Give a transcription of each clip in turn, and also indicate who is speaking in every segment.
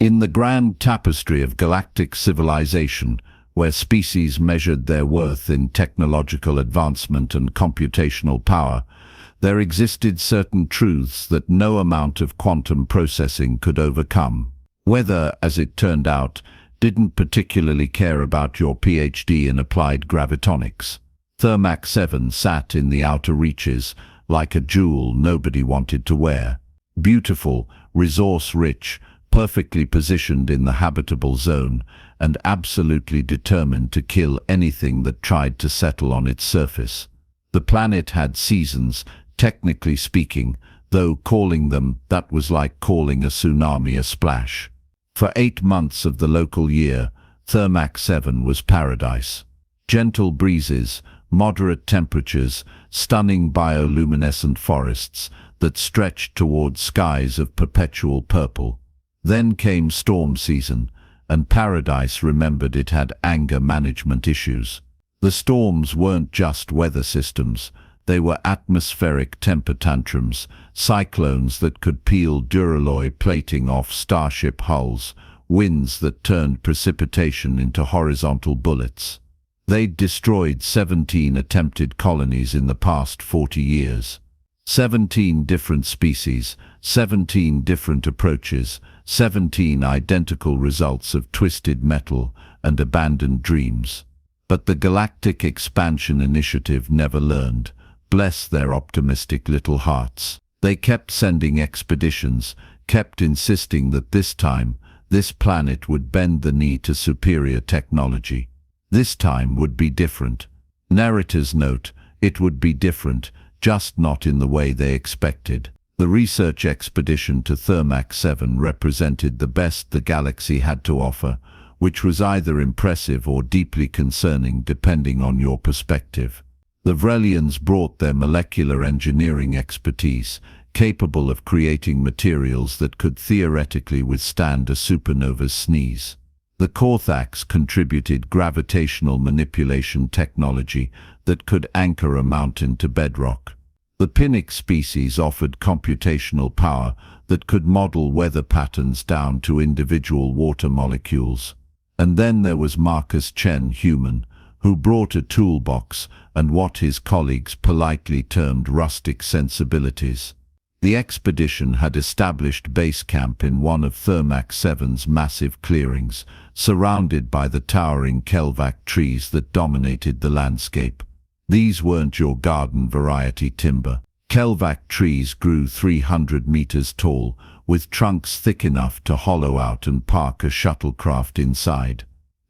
Speaker 1: In the grand tapestry of galactic civilization, where species measured their worth in technological advancement and computational power, there existed certain truths that no amount of quantum processing could overcome. Weather, as it turned out, didn't particularly care about your PhD in applied gravitonics. Thermax 7 sat in the outer reaches, like a jewel nobody wanted to wear. Beautiful, resource-rich, perfectly positioned in the habitable zone, and absolutely determined to kill anything that tried to settle on its surface. The planet had seasons, technically speaking, though calling them that was like calling a tsunami a splash. For 8 months of the local year, Thermax 7 was paradise. Gentle breezes, moderate temperatures, stunning bioluminescent forests that stretched toward skies of perpetual purple. Then came storm season, and Paradise remembered it had anger management issues. The storms weren't just weather systems, they were atmospheric temper tantrums, cyclones that could peel duralloy plating off starship hulls, winds that turned precipitation into horizontal bullets. They'd destroyed 17 attempted colonies in the past 40 years. 17 different species, 17 different approaches, 17 identical results of twisted metal and abandoned dreams. But the Galactic Expansion Initiative never learned. Bless their optimistic little hearts. They kept sending expeditions, kept insisting that this time, this planet would bend the knee to superior technology. This time would be different. Narrator's note, it would be different, just not in the way they expected. The research expedition to Thermax 7 represented the best the galaxy had to offer, which was either impressive or deeply concerning depending on your perspective. The Vrelians brought their molecular engineering expertise, capable of creating materials that could theoretically withstand a supernova's sneeze. The Korthax contributed gravitational manipulation technology that could anchor a mountain to bedrock. The Pinnock species offered computational power that could model weather patterns down to individual water molecules. And then there was Marcus Chen, human, who brought a toolbox and what his colleagues politely termed rustic sensibilities. The expedition had established base camp in one of Thermax 7's massive clearings, surrounded by the towering Kelvac trees that dominated the landscape. These weren't your garden variety timber. Kelvac trees grew 300 meters tall, with trunks thick enough to hollow out and park a shuttlecraft inside.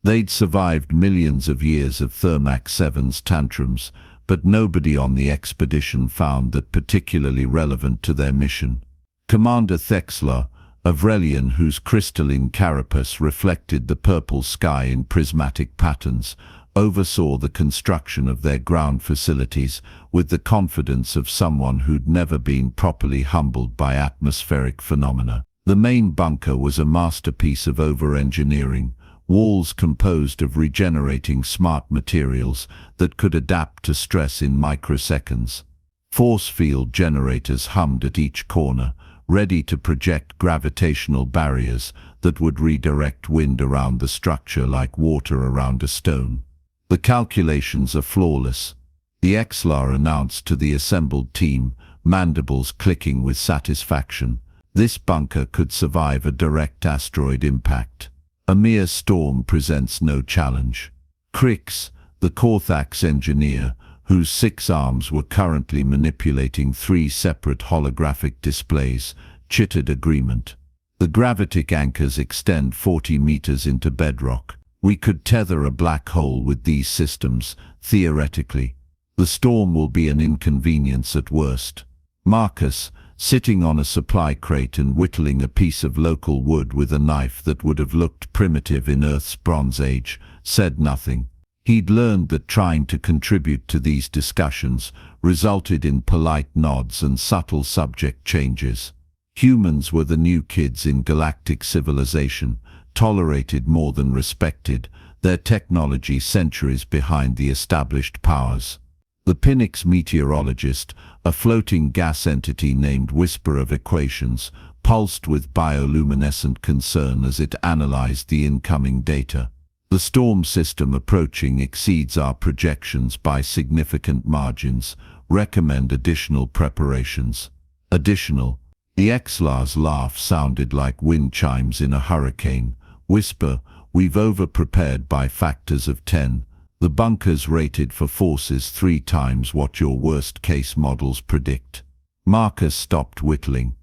Speaker 1: They'd survived millions of years of Thermax 7's tantrums, but nobody on the expedition found that particularly relevant to their mission. Commander Thexler, a Vrelian whose crystalline carapace reflected the purple sky in prismatic patterns, oversaw the construction of their ground facilities with the confidence of someone who'd never been properly humbled by atmospheric phenomena. The main bunker was a masterpiece of over-engineering, walls composed of regenerating smart materials that could adapt to stress in microseconds. Force field generators hummed at each corner, ready to project gravitational barriers that would redirect wind around the structure like water around a stone. The calculations are flawless, the XLR announced to the assembled team, mandibles clicking with satisfaction. This bunker could survive a direct asteroid impact. A mere storm presents no challenge. Crix, the Korthax engineer, whose 6 arms were currently manipulating 3 separate holographic displays, chittered agreement. The gravitic anchors extend 40 meters into bedrock. We could tether a black hole with these systems, theoretically. The storm will be an inconvenience at worst. Marcus, sitting on a supply crate and whittling a piece of local wood with a knife that would have looked primitive in Earth's Bronze Age, said nothing. He'd learned that trying to contribute to these discussions resulted in polite nods and subtle subject changes. Humans were the new kids in galactic civilization, tolerated more than respected, their technology centuries behind the established powers. The Pinnock's meteorologist, a floating gas entity named Whisper of Equations, pulsed with bioluminescent concern as it analyzed the incoming data. The storm system approaching exceeds our projections by significant margins. Recommend additional preparations. Additional. The XLR's laugh sounded like wind chimes in a hurricane. Whisper, we've over-prepared by factors of 10. The bunker's rated for forces 3 times what your worst-case models predict. Marcus stopped whittling.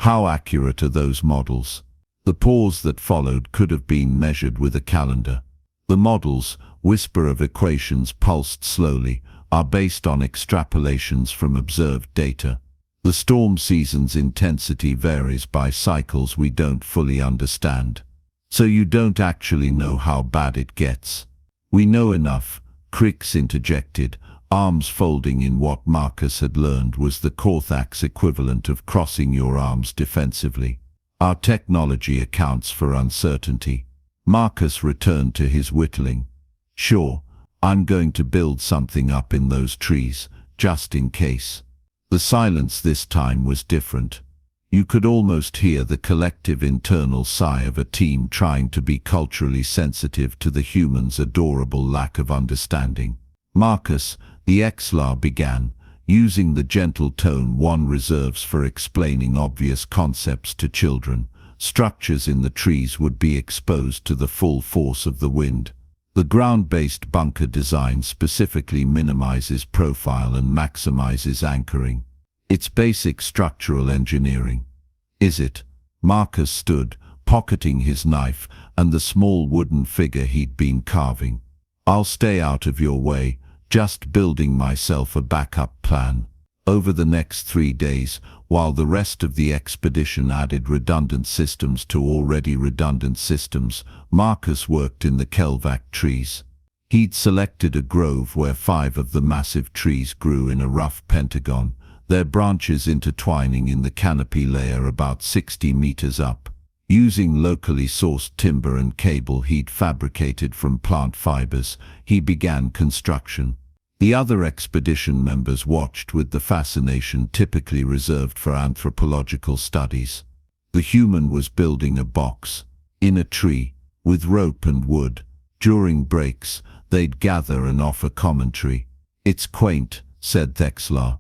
Speaker 1: How accurate are those models? The pause that followed could have been measured with a calendar. The models, whisper of equations pulsed slowly, are based on extrapolations from observed data. The storm season's intensity varies by cycles we don't fully understand. So you don't actually know how bad it gets. We know enough, Crix interjected, arms folding in what Marcus had learned was the Korthak's equivalent of crossing your arms defensively. Our technology accounts for uncertainty. Marcus returned to his whittling. Sure, I'm going to build something up in those trees, just in case. The silence this time was different. You could almost hear the collective internal sigh of a team trying to be culturally sensitive to the humans' adorable lack of understanding. Marcus, the XLR began, using the gentle tone one reserves for explaining obvious concepts to children. Structures in the trees would be exposed to the full force of the wind. The ground-based bunker design specifically minimizes profile and maximizes anchoring. It's basic structural engineering. Is it? Marcus stood, pocketing his knife and the small wooden figure he'd been carving. I'll stay out of your way, just building myself a backup plan. Over the next 3 days, while the rest of the expedition added redundant systems to already redundant systems, Marcus worked in the Kelvac trees. He'd selected a grove where 5 of the massive trees grew in a rough pentagon, their branches intertwining in the canopy layer about 60 meters up. Using locally sourced timber and cable he'd fabricated from plant fibers, he began construction. The other expedition members watched with the fascination typically reserved for anthropological studies. The human was building a box, in a tree, with rope and wood. During breaks, they'd gather and offer commentary. It's quaint, said Thexlar.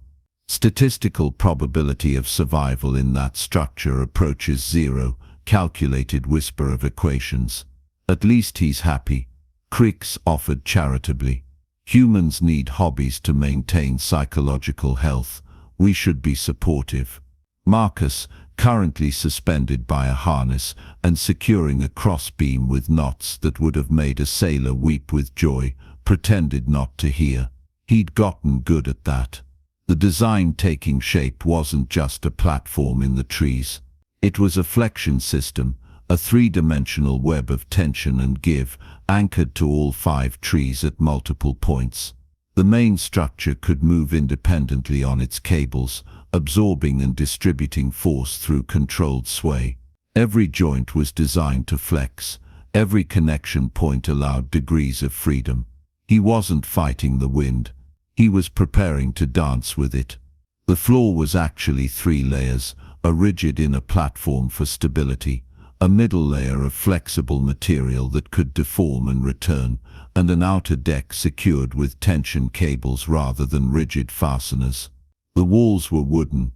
Speaker 1: Statistical probability of survival in that structure approaches 0, calculated whisper of equations. At least he's happy, Crix offered charitably. Humans need hobbies to maintain psychological health. We should be supportive. Marcus, currently suspended by a harness and securing a crossbeam with knots that would have made a sailor weep with joy, pretended not to hear. He'd gotten good at that. The design taking shape wasn't just a platform in the trees. It was a flexion system, a 3-dimensional web of tension and give, anchored to all 5 trees at multiple points. The main structure could move independently on its cables, absorbing and distributing force through controlled sway. Every joint was designed to flex. Every connection point allowed degrees of freedom. He wasn't fighting the wind. He was preparing to dance with it. The floor was actually 3 layers, a rigid inner platform for stability, a middle layer of flexible material that could deform and return, and an outer deck secured with tension cables rather than rigid fasteners. The walls were wooden,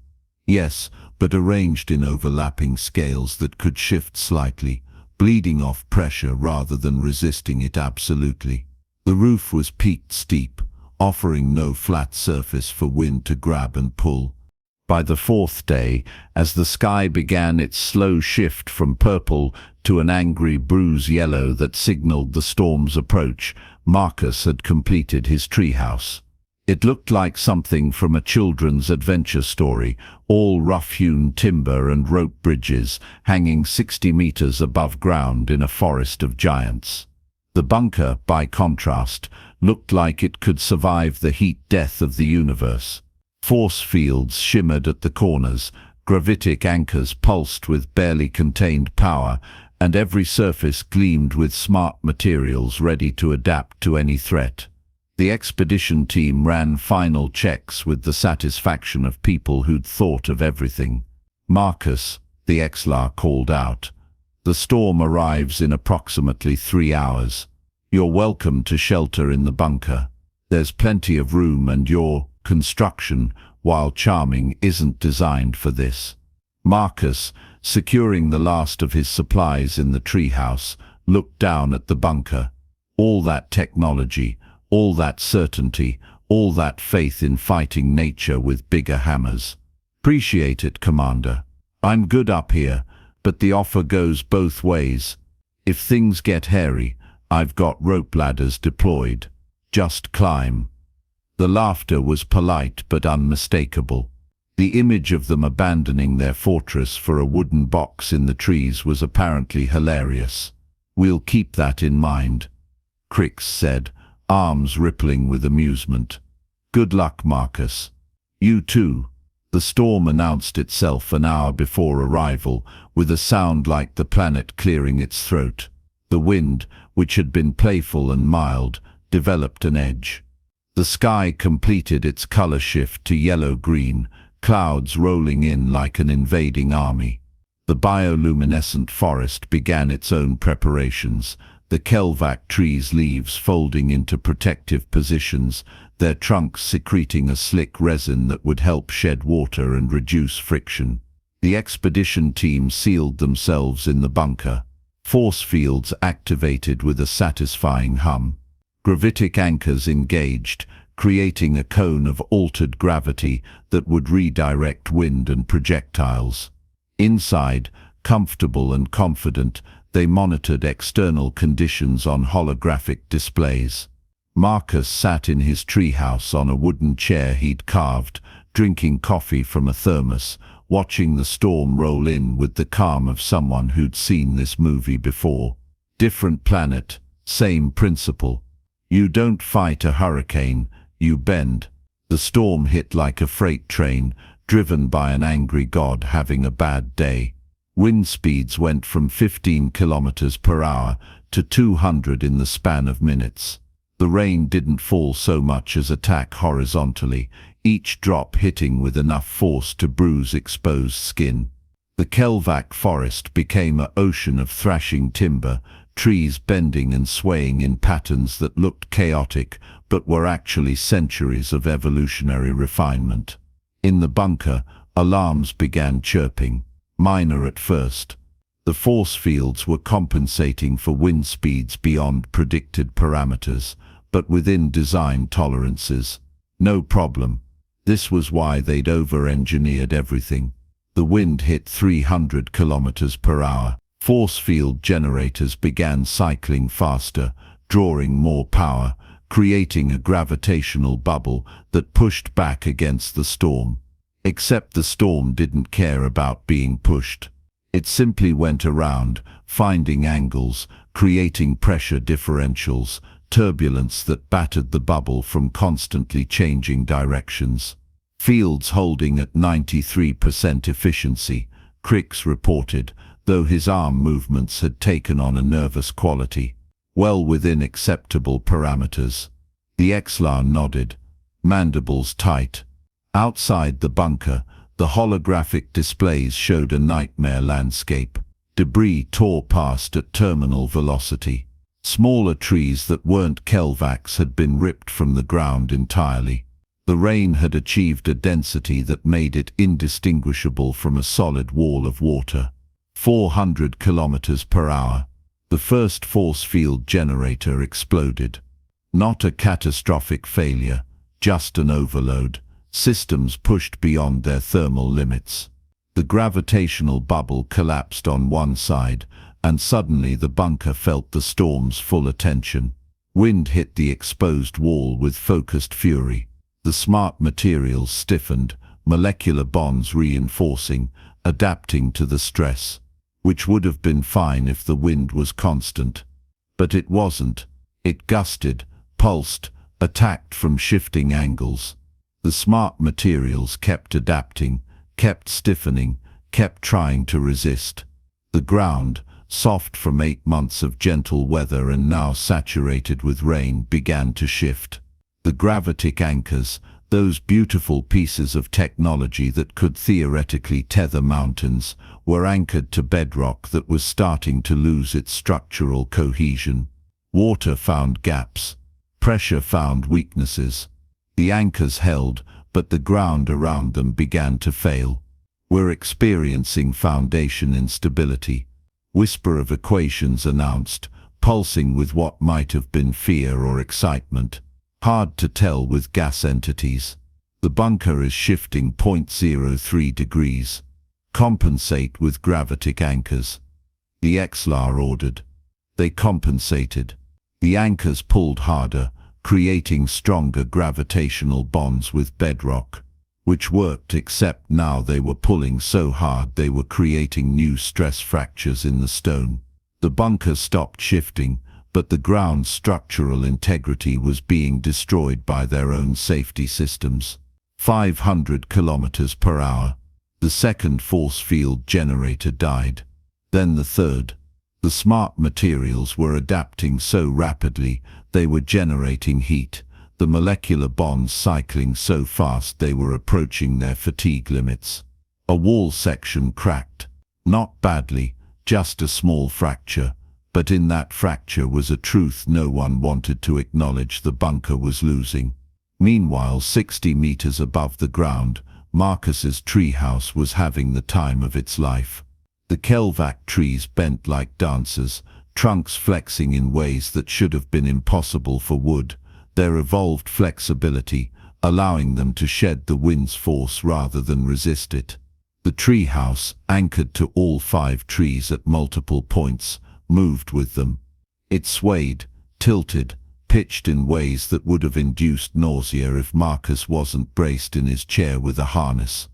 Speaker 1: yes, but arranged in overlapping scales that could shift slightly, bleeding off pressure rather than resisting it absolutely. The roof was peaked steep, offering no flat surface for wind to grab and pull. By the 4th day, as the sky began its slow shift from purple to an angry bruise yellow that signaled the storm's approach, Marcus had completed his treehouse. It looked like something from a children's adventure story, all rough-hewn timber and rope bridges hanging 60 meters above ground in a forest of giants. The bunker, by contrast, looked like it could survive the heat death of the universe. Force fields shimmered at the corners, gravitic anchors pulsed with barely contained power, and every surface gleamed with smart materials ready to adapt to any threat. The expedition team ran final checks with the satisfaction of people who'd thought of everything. Marcus, the XLR called out. "The storm arrives in approximately 3 hours. You're welcome to shelter in the bunker. There's plenty of room and your construction, while charming, isn't designed for this." Marcus, securing the last of his supplies in the treehouse, looked down at the bunker. All that technology, all that certainty, all that faith in fighting nature with bigger hammers. "Appreciate it, Commander. I'm good up here, but the offer goes both ways. If things get hairy, I've got rope ladders deployed. Just climb." The laughter was polite but unmistakable. The image of them abandoning their fortress for a wooden box in the trees was apparently hilarious. "We'll keep that in mind," Crix said, arms rippling with amusement. "Good luck, Marcus." "You too." The storm announced itself an hour before arrival, with a sound like the planet clearing its throat. The wind, which had been playful and mild, developed an edge. The sky completed its color shift to yellow-green, clouds rolling in like an invading army. The bioluminescent forest began its own preparations, the Kelvac trees' leaves folding into protective positions, their trunks secreting a slick resin that would help shed water and reduce friction. The expedition team sealed themselves in the bunker, force fields activated with a satisfying hum. Gravitic anchors engaged, creating a cone of altered gravity that would redirect wind and projectiles. Inside, comfortable and confident, they monitored external conditions on holographic displays. Marcus sat in his treehouse on a wooden chair he'd carved, drinking coffee from a thermos, watching the storm roll in with the calm of someone who'd seen this movie before. Different planet, same principle. You don't fight a hurricane, you bend. The storm hit like a freight train, driven by an angry god having a bad day. Wind speeds went from 15 kilometers per hour to 200 in the span of minutes. The rain didn't fall so much as attack horizontally, each drop hitting with enough force to bruise exposed skin. The Kelvac forest became an ocean of thrashing timber, trees bending and swaying in patterns that looked chaotic but were actually centuries of evolutionary refinement. In the bunker, alarms began chirping, minor at first. The force fields were compensating for wind speeds beyond predicted parameters, but within design tolerances. No problem. This was why they'd over-engineered everything. The wind hit 300 kilometers per hour. Force field generators began cycling faster, drawing more power, creating a gravitational bubble that pushed back against the storm. Except the storm didn't care about being pushed. It simply went around, finding angles, creating pressure differentials, turbulence that battered the bubble from constantly changing directions. "Fields holding at 93% efficiency," Crix reported, though his arm movements had taken on a nervous quality. "Well within acceptable parameters." The XLR nodded, mandibles tight. Outside the bunker, the holographic displays showed a nightmare landscape. Debris tore past at terminal velocity. Smaller trees that weren't Kelvacs had been ripped from the ground entirely. The rain had achieved a density that made it indistinguishable from a solid wall of water. 400 kilometers per hour. The first force field generator exploded. Not a catastrophic failure, just an overload. Systems pushed beyond their thermal limits. The gravitational bubble collapsed on one side, and suddenly the bunker felt the storm's full attention. Wind hit the exposed wall with focused fury. The smart materials stiffened, molecular bonds reinforcing, adapting to the stress, which would have been fine if the wind was constant. But it wasn't. It gusted, pulsed, attacked from shifting angles. The smart materials kept adapting, kept stiffening, kept trying to resist. The ground, soft from 8 months of gentle weather and now saturated with rain, began to shift. The gravitic anchors, Those beautiful pieces of technology that could theoretically tether mountains were anchored to bedrock that was starting to lose its structural cohesion. Water found gaps. Pressure found weaknesses. The anchors held, but the ground around them began to fail. We're experiencing foundation instability. Whisper of equations announced, pulsing with what might have been fear or excitement. Hard to tell with gas entities. The bunker is shifting 0.03 degrees. Compensate with gravitic anchors. The XLR ordered. They compensated. The anchors pulled harder, creating stronger gravitational bonds with bedrock, which worked, except now they were pulling so hard they were creating new stress fractures in the stone. The bunker stopped shifting, but the ground's structural integrity was being destroyed by their own safety systems. 500 kilometers per hour. The second force field generator died. Then the third. The smart materials were adapting so rapidly they were generating heat, the molecular bonds cycling so fast they were approaching their fatigue limits. A wall section cracked. Not badly, just a small fracture, but in that fracture was a truth no one wanted to acknowledge: the bunker was losing. Meanwhile, 60 meters above the ground, Marcus's treehouse was having the time of its life. The Kelvac trees bent like dancers, trunks flexing in ways that should have been impossible for wood, their evolved flexibility allowing them to shed the wind's force rather than resist it. The treehouse, anchored to all 5 trees at multiple points, moved with them. It swayed, tilted, pitched in ways that would have induced nausea if Marcus wasn't braced in his chair with a harness.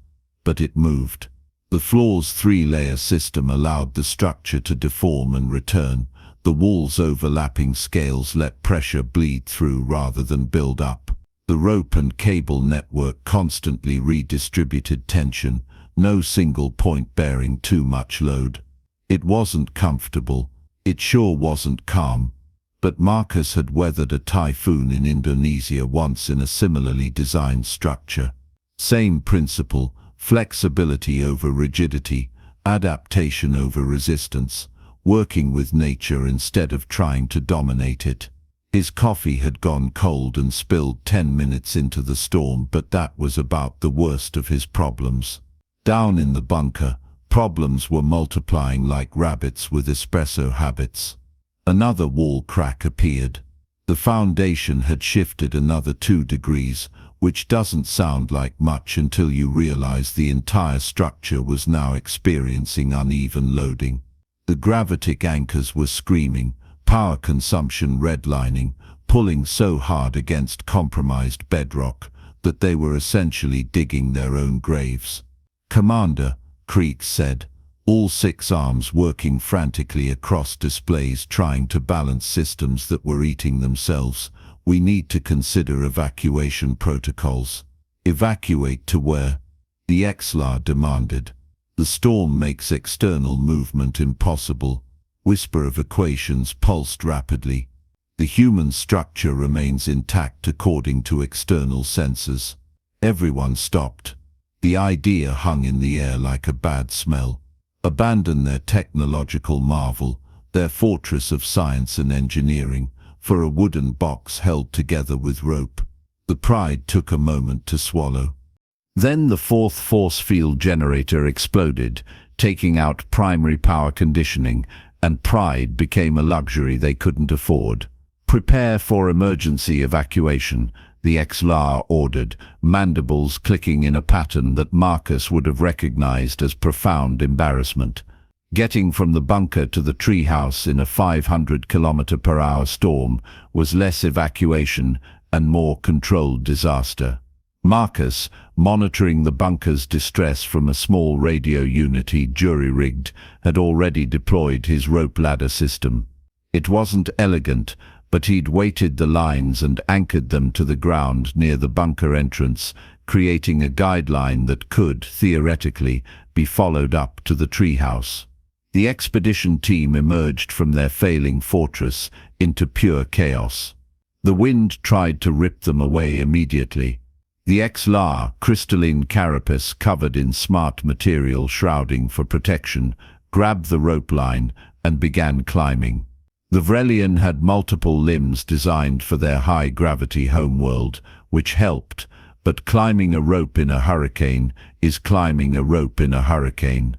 Speaker 1: But it moved. The floor's 3-layer system allowed the structure to deform and return. The wall's overlapping scales let pressure bleed through rather than build up. The rope and cable network constantly redistributed tension, no single point bearing too much load. It wasn't comfortable. It sure wasn't calm. But Marcus had weathered a typhoon in Indonesia once in a similarly designed structure. Same principle: flexibility over rigidity, adaptation over resistance, working with nature instead of trying to dominate it. His coffee had gone cold and spilled 10 minutes into the storm, but that was about the worst of his problems. Down in the bunker, problems were multiplying like rabbits with espresso habits. Another wall crack appeared. The foundation had shifted another 2 degrees, which doesn't sound like much until you realize the entire structure was now experiencing uneven loading. The gravitic anchors were screaming, power consumption redlining, pulling so hard against compromised bedrock that they were essentially digging their own graves. "Commander," Creek said, all 6 arms working frantically across displays trying to balance systems that were eating themselves, "we need to consider evacuation protocols." "Evacuate to where?" the XLR demanded. "The storm makes external movement impossible." Whisper of equations pulsed rapidly. "The human structure remains intact according to external sensors." Everyone stopped. The idea hung in the air like a bad smell. Abandon their technological marvel, their fortress of science and engineering, for a wooden box held together with rope. The pride took a moment to swallow. Then the 4th force field generator exploded, taking out primary power conditioning, and pride became a luxury they couldn't afford. "Prepare for emergency evacuation," the XLR ordered, mandibles clicking in a pattern that Marcus would have recognized as profound embarrassment. Getting from the bunker to the treehouse in a 500 km/h storm was less evacuation and more controlled disaster. Marcus, monitoring the bunker's distress from a small radio unit he jury-rigged, had already deployed his rope ladder system. It wasn't elegant, but he'd weighted the lines and anchored them to the ground near the bunker entrance, creating a guideline that could, theoretically, be followed up to the treehouse. The expedition team emerged from their failing fortress into pure chaos. The wind tried to rip them away immediately. The XLR, crystalline carapace covered in smart material shrouding for protection, grabbed the rope line and began climbing. The Vrelian had multiple limbs designed for their high-gravity homeworld, which helped, but climbing a rope in a hurricane is climbing a rope in a hurricane.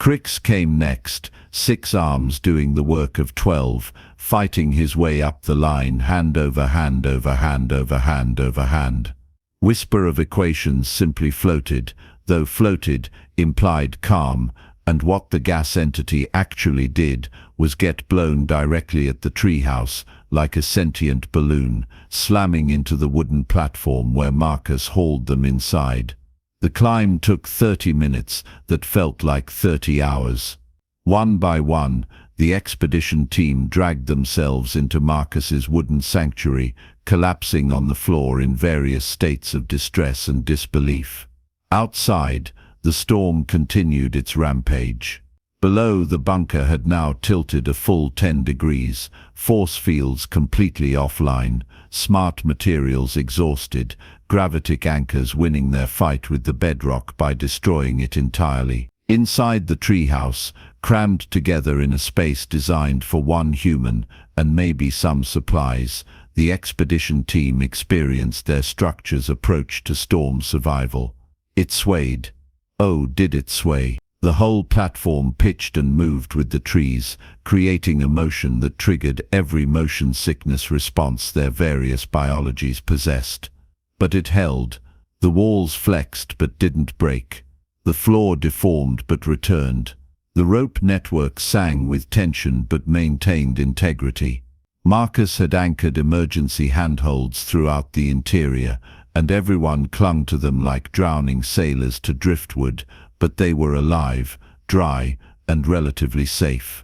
Speaker 1: Crix came next, 6 arms doing the work of 12, fighting his way up the line, hand over hand over hand over hand over hand. Whisper of equations simply floated, though floated implied calm, and what the gas entity actually did was get blown directly at the treehouse like a sentient balloon, slamming into the wooden platform where Marcus hauled them inside. The climb took 30 minutes that felt like 30 hours. One by one, the expedition team dragged themselves into Marcus's wooden sanctuary, collapsing on the floor in various states of distress and disbelief. Outside, the storm continued its rampage. Below, the bunker had now tilted a full 10 degrees, force fields completely offline, smart materials exhausted, gravitic anchors winning their fight with the bedrock by destroying it entirely. Inside the treehouse, crammed together in a space designed for one human and maybe some supplies, the expedition team experienced their structure's approach to storm survival. It swayed. Oh, did it sway? The whole platform pitched and moved with the trees, creating a motion that triggered every motion sickness response their various biologies possessed. But it held. The walls flexed but didn't break. The floor deformed but returned. The rope network sang with tension but maintained integrity. Marcus had anchored emergency handholds throughout the interior, and everyone clung to them like drowning sailors to driftwood, but they were alive, dry, and relatively safe.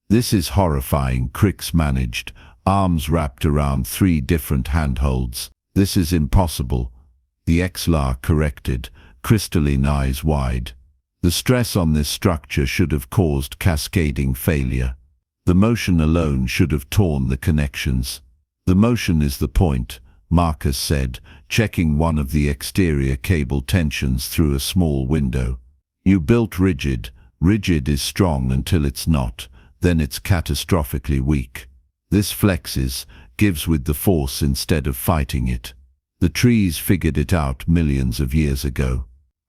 Speaker 1: "This is horrifying," Crix managed, arms wrapped around 3 different handholds. "This is impossible," the XLR corrected, crystalline eyes wide. The stress on this structure should have caused cascading failure. The motion alone should have torn the connections. "The motion is the point," Marcus said, checking one of the exterior cable tensions through a small window. "You built rigid. Rigid is strong until it's not, then it's catastrophically weak. This flexes, gives with the force instead of fighting it. The trees figured it out millions of years ago.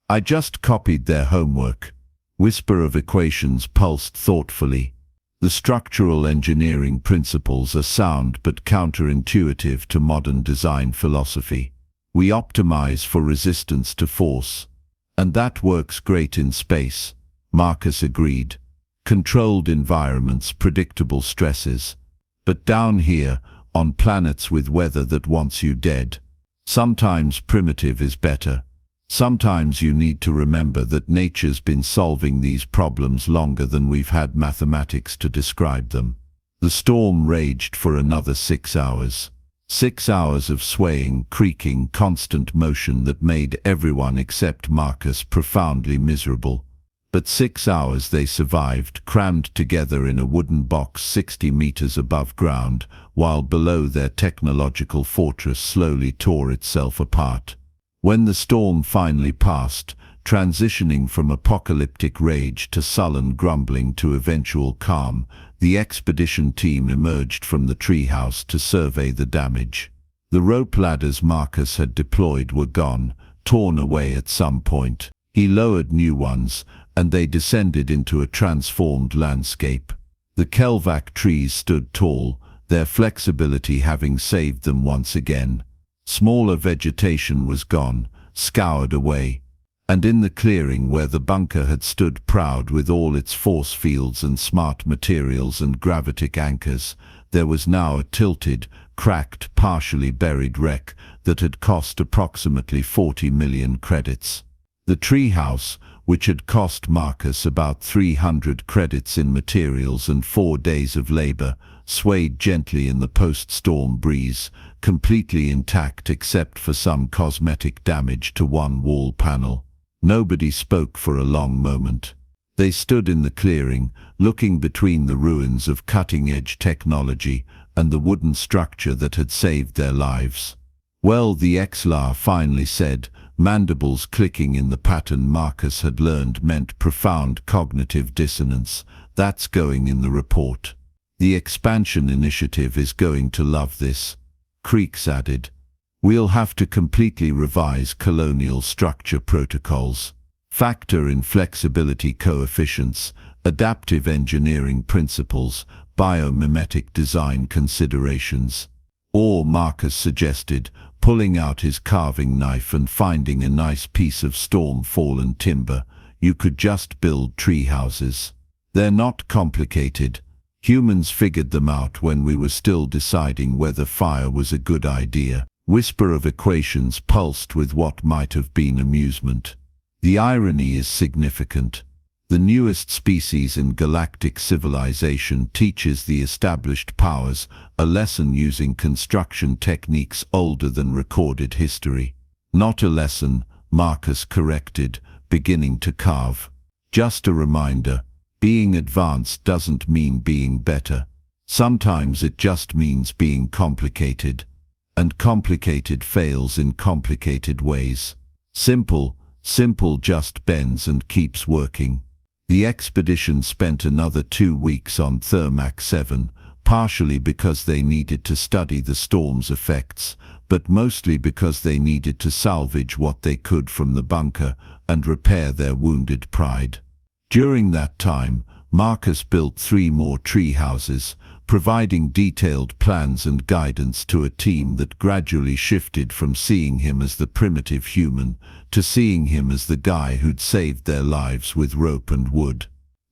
Speaker 1: I just copied their homework." Whisper of equations pulsed thoughtfully. "The structural engineering principles are sound but counterintuitive to modern design philosophy. We optimize for resistance to force. And that works great in space," Marcus agreed. "Controlled environments, predictable stresses. But down here, on planets with weather that wants you dead, sometimes primitive is better. Sometimes you need to remember that nature's been solving these problems longer than we've had mathematics to describe them." The storm raged for another 6 hours. 6 hours of swaying, creaking, constant motion that made everyone except Marcus profoundly miserable. But 6 hours they survived, crammed together in a wooden box 60 meters above ground, while below their technological fortress slowly tore itself apart. When the storm finally passed, transitioning from apocalyptic rage to sullen grumbling to eventual calm, the expedition team emerged from the treehouse to survey the damage. The rope ladders Marcus had deployed were gone, torn away at some point. He lowered new ones, and they descended into a transformed landscape. The Kelvac trees stood tall, their flexibility having saved them once again. Smaller vegetation was gone, scoured away, and in the clearing where the bunker had stood proud with all its force fields and smart materials and gravitic anchors, there was now a tilted, cracked, partially buried wreck that had cost approximately 40 million credits. The treehouse, which had cost Marcus about 300 credits in materials and 4 days of labor, swayed gently in the post-storm breeze, completely intact except for some cosmetic damage to one wall panel. Nobody spoke for a long moment. They stood in the clearing, looking between the ruins of cutting-edge technology and the wooden structure that had saved their lives. Well, the XLR finally said, mandibles clicking in the pattern Marcus had learned meant profound cognitive dissonance. That's going in the report. The expansion initiative is going to love this. Creeks added. We'll have to completely revise colonial structure protocols, factor in flexibility coefficients, adaptive engineering principles, biomimetic design considerations. Or, Marcus suggested, pulling out his carving knife and finding a nice piece of storm-fallen timber, you could just build tree houses. They're not complicated. Humans figured them out when we were still deciding whether fire was a good idea. Whisper of equations pulsed with what might have been amusement. The irony is significant. The newest species in galactic civilization teaches the established powers a lesson using construction techniques older than recorded history. Not a lesson, Marcus corrected, beginning to carve. Just a reminder, being advanced doesn't mean being better. Sometimes it just means being complicated. And complicated fails in complicated ways. Simple just bends and keeps working. The expedition spent another 2 weeks on Thermax 7, partially because they needed to study the storm's effects, but mostly because they needed to salvage what they could from the bunker and repair their wounded pride. During that time, Marcus built 3 more tree houses, providing detailed plans and guidance to a team that gradually shifted from seeing him as the primitive human to seeing him as the guy who'd saved their lives with rope and wood.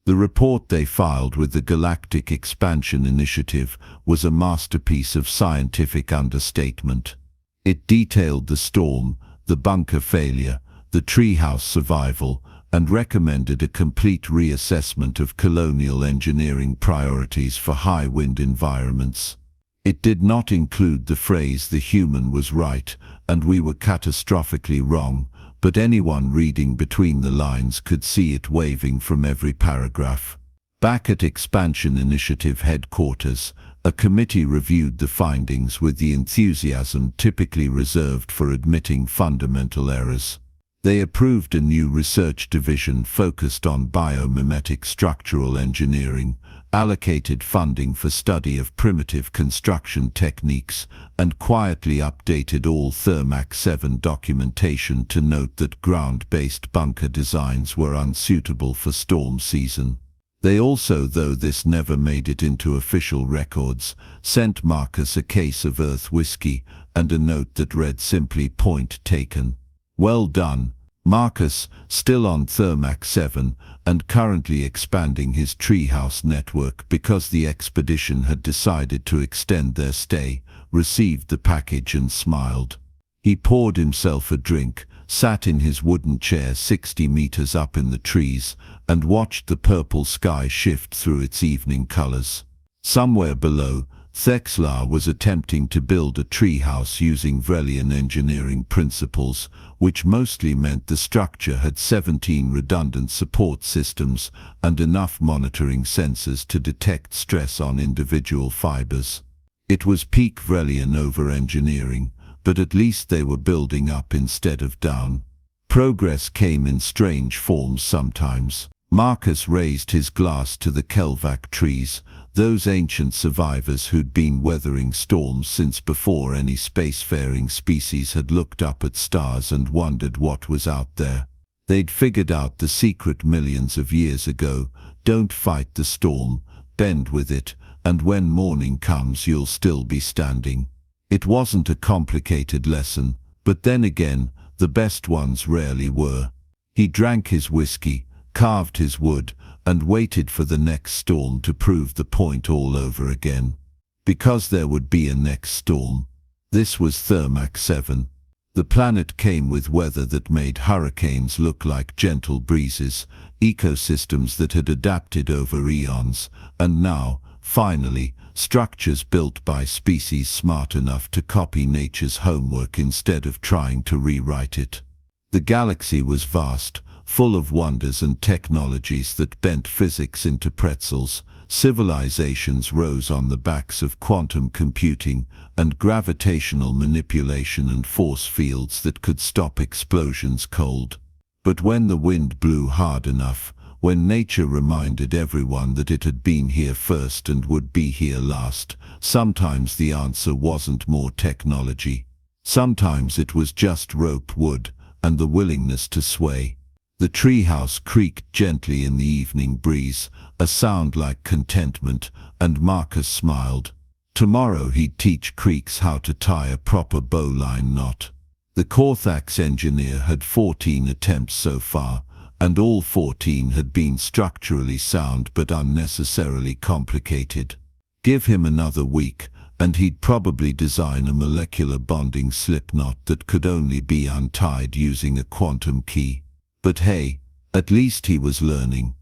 Speaker 1: The report they filed with the Galactic Expansion Initiative was a masterpiece of scientific understatement. It detailed the storm, the bunker failure, the treehouse survival, and recommended a complete reassessment of colonial engineering priorities for high-wind environments. It did not include the phrase "the human was right, and we were catastrophically wrong," but anyone reading between the lines could see it waving from every paragraph. Back at Expansion Initiative headquarters, a committee reviewed the findings with the enthusiasm typically reserved for admitting fundamental errors. They approved a new research division focused on biomimetic structural engineering, allocated funding for study of primitive construction techniques, and quietly updated all Thermax 7 documentation to note that ground-based bunker designs were unsuitable for storm season. They also, though this never made it into official records, sent Marcus a case of Earth whiskey and a note that read simply "Point taken." Well done, Marcus, still on Thermax 7 and currently expanding his treehouse network because the expedition had decided to extend their stay, received the package and smiled. He poured himself a drink, sat in his wooden chair 60 meters up in the trees, and watched the purple sky shift through its evening colors. Somewhere below, Thexlar was attempting to build a treehouse using Vrelian engineering principles, which mostly meant the structure had 17 redundant support systems and enough monitoring sensors to detect stress on individual fibers. It was peak Vrelian over-engineering, but at least they were building up instead of down. Progress came in strange forms sometimes. Marcus raised his glass to the Kelvac trees, those ancient survivors who'd been weathering storms since before any spacefaring species had looked up at stars and wondered what was out there. They'd figured out the secret millions of years ago: don't fight the storm, bend with it, and when morning comes you'll still be standing. It wasn't a complicated lesson, but then again, the best ones rarely were. He drank his whiskey, carved his wood, and waited for the next storm to prove the point all over again. Because there would be a next storm. This was Thermax 7. The planet came with weather that made hurricanes look like gentle breezes, ecosystems that had adapted over eons, and now, finally, structures built by species smart enough to copy nature's homework instead of trying to rewrite it. The galaxy was vast, full of wonders and technologies that bent physics into pretzels, civilizations rose on the backs of quantum computing and gravitational manipulation and force fields that could stop explosions cold. But when the wind blew hard enough, when nature reminded everyone that it had been here first and would be here last, sometimes the answer wasn't more technology. Sometimes it was just rope wood and the willingness to sway. The treehouse creaked gently in the evening breeze, a sound like contentment, and Marcus smiled. Tomorrow he'd teach Creaks how to tie a proper bowline knot. The Corthax engineer had 14 attempts so far, and all 14 had been structurally sound but unnecessarily complicated. Give him another week, and he'd probably design a molecular bonding slipknot that could only be untied using a quantum key. But hey, at least he was learning.